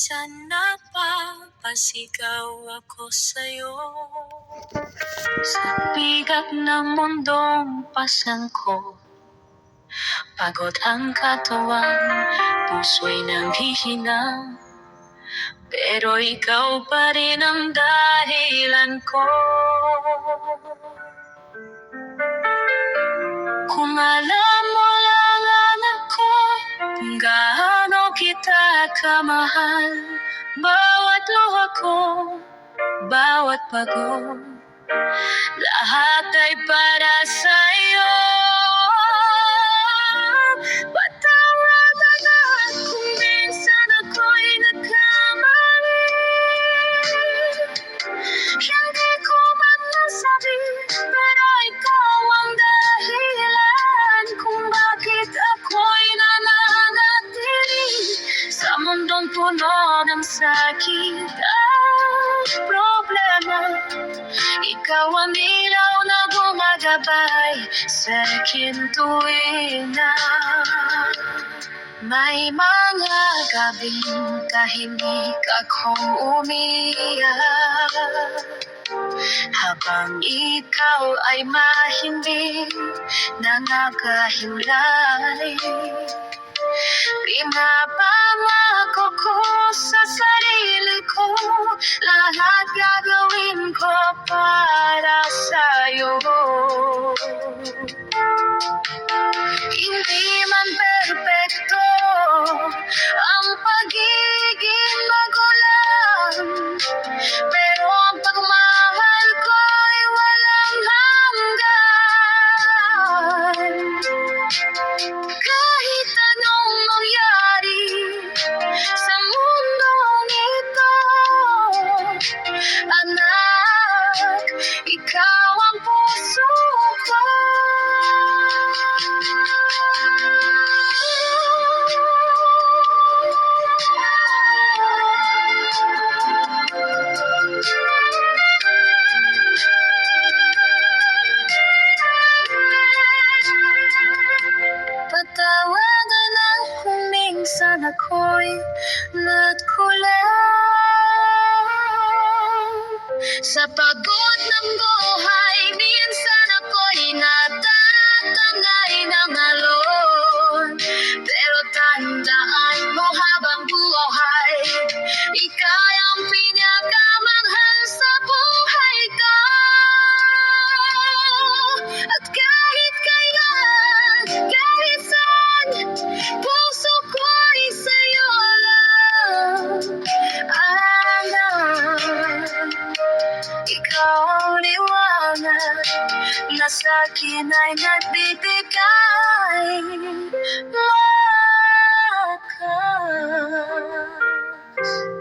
minsan napapasigaw ako sa'yo. Sa bigat ng mundong pasan ko, pagod ang katawan, puso'y nanghihina. Pero ikaw pa rin ang dahilan ko. Kung alam mo lang anak ko, kung gaano kita kamahal, bawat luha ko, bawat pagod, lahat ay para sa'yo. Patawagan na kung minsan ako'y nagkamali. Hindi ko man nasabi, pero ikaw ang dahilan kung bakit ako'y nananatili sa mundong puno ng sakit at problema. Ikaw ang ilaw na gumagabay sa akin tuwing na may mga gabing tahimik akong umiyak, habang ikaw ay mahimbing nangagahimlay. Pinapangako ko sa sarili ko, lahat gagawin ko para sa'yo. Hindi man perpekto ang pagiging magulang, pero ang pagmamahal ko'y walang hanggan. Kahit anong mangyari sa mundong ito, anak, ikaw ang puso ko. Patawagan na kung minsan ako'y nagkulang. Sa pagod ng buhay, minsan ako'y natatangay ng alon. Pero tandaan mo habang buhay, ika'y ang pinakamanghal sa buhay ko. At kahit kailan, kahit saan, puso ko'y sa'yo lang. Anak, ikaw ang liwanag na sa'kin ay nagbibigay lakas.